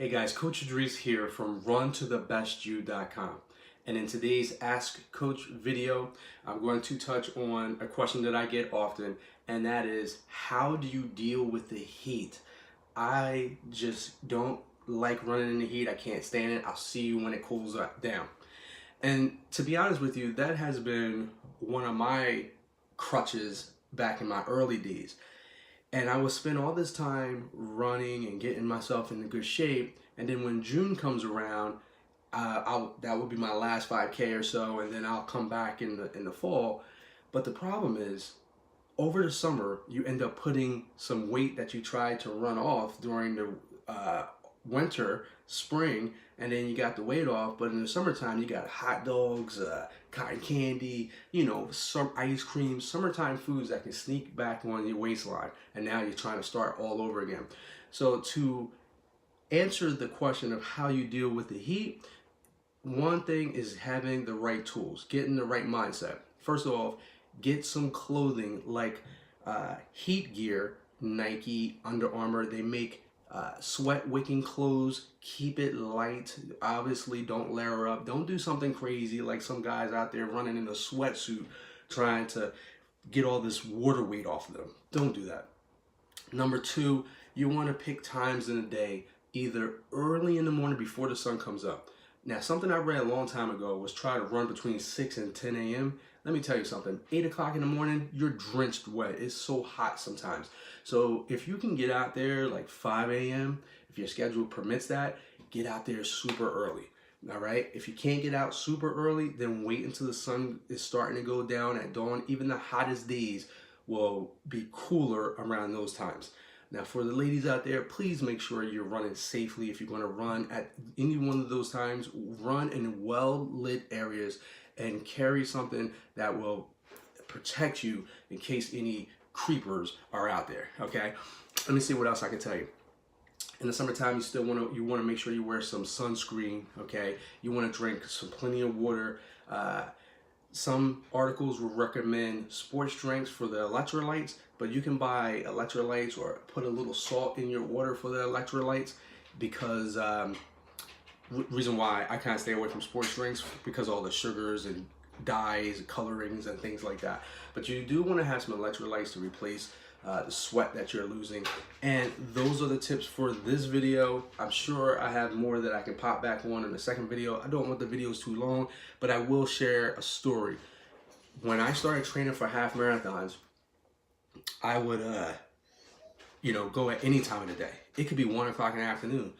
Hey guys, Coach Idris here from runtothebestyou.com. And in today's Ask Coach video, I'm going to touch on a question that I get often, and that is, how do you deal with the heat? I just don't like running in the heat. I can't stand it. I'll see you when it cools down. And to be honest with you, that has been one of my crutches back in my early days. And I would spend all this time running and getting myself into good shape. And then when June comes around, that would be my last 5K or so, and then I'll come back in the fall. But the problem is, over the summer, you end up putting some weight that you tried to run off during the winter, spring, and then you got the weight off. But in the summertime, you got hot dogs, cotton candy, some ice cream, summertime foods that can sneak back on your waistline, and now you're trying to start all over again. So to answer the question of how you deal with the heat, one thing is having the right tools, getting the right mindset. First of all, get some clothing like heat gear. Nike, Under Armour, they make sweat wicking clothes. Keep it light. Obviously, don't layer up. Don't do something crazy like some guys out there running in a sweatsuit trying to get all this water weight off of them. Don't do that. Number two, you want to pick times in the day, either early in the morning before the sun comes up. Now, something I read a long time ago was try to run between 6 and 10 a.m. Let me tell you something, 8 o'clock in the morning, you're drenched wet. It's so hot sometimes. So if you can get out there like 5 a.m., if your schedule permits that, get out there super early. All right. If you can't get out super early, then wait until the sun is starting to go down at dawn. Even the hottest days will be cooler around those times. Now, for the ladies out there, please make sure you're running safely. If you're going to run at any one of those times, run in well-lit areas and carry something that will protect you in case any creepers are out there. Okay. Let me see what else I can tell you. In the summertime, you want to make sure you wear some sunscreen. Okay. You want to drink plenty of water. Some articles will recommend sports drinks for the electrolytes, but you can buy electrolytes or put a little salt in your water for the electrolytes, because reason why I kind of stay away from sports drinks, because all the sugars and dyes, colorings, and things like that. But you do want to have some electrolytes to replace the sweat that you're losing. And those are the tips for this video. I'm sure I have more that I can pop back on in the second video. I don't want the videos too long, but I will share a story. When I started training for half marathons, I would go at any time of the day. It could be 1 o'clock in the afternoon,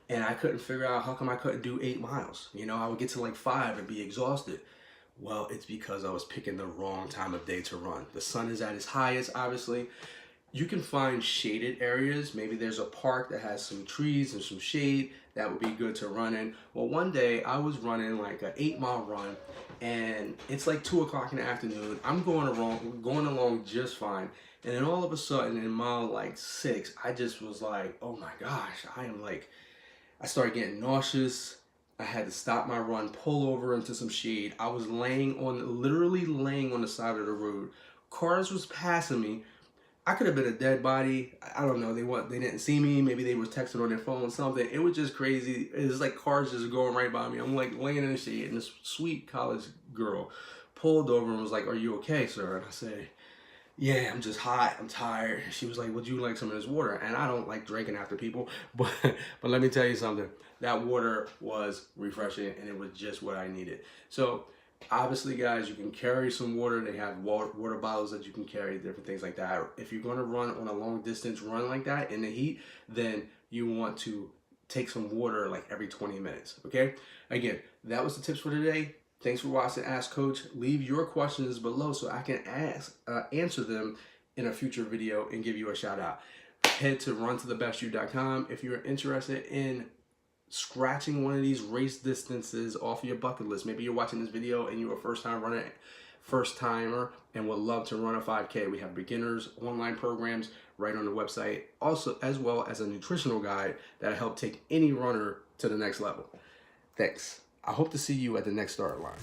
and I couldn't figure out how come I couldn't do 8 miles. I would get to like 5 and be exhausted. Well, it's because I was picking the wrong time of day to run. The sun is at its highest, obviously. You can find shaded areas. Maybe there's a park that has some trees and some shade that would be good to run in. Well, one day I was running like an 8-mile run, and it's like 2 o'clock in the afternoon. I'm going along just fine. And then all of a sudden in mile like 6, I just was like, oh my gosh, I started getting nauseous. I had to stop my run, pull over into some shade. I was literally laying on the side of the road. Cars was passing me. I could have been a dead body. I don't know. They didn't see me. Maybe they were texting on their phone or something. It was just crazy. It was like cars just going right by me. I'm like laying in the shade, and this sweet college girl pulled over and was like, "Are you okay, sir?" And I said, "Yeah, I'm just hot. I'm tired." She was like, "Would you like some of this water?" And I don't like drinking after people, but let me tell you something. That water was refreshing, and it was just what I needed. So obviously, guys, you can carry some water. They have water bottles that you can carry, different things like that. If you're going to run on a long distance run like that in the heat, then you want to take some water like every 20 minutes. Okay. Again, that was the tips for today. Thanks for watching Ask Coach. Leave your questions below so I can answer them in a future video and give you a shout out. Head to runtothebestyou.com if you're interested in scratching one of these race distances off of your bucket list. Maybe you're watching this video and you're a first timer and would love to run a 5K. We have beginners online programs right on the website, also as well as a nutritional guide that help take any runner to the next level. Thanks. I hope to see you at the next start line.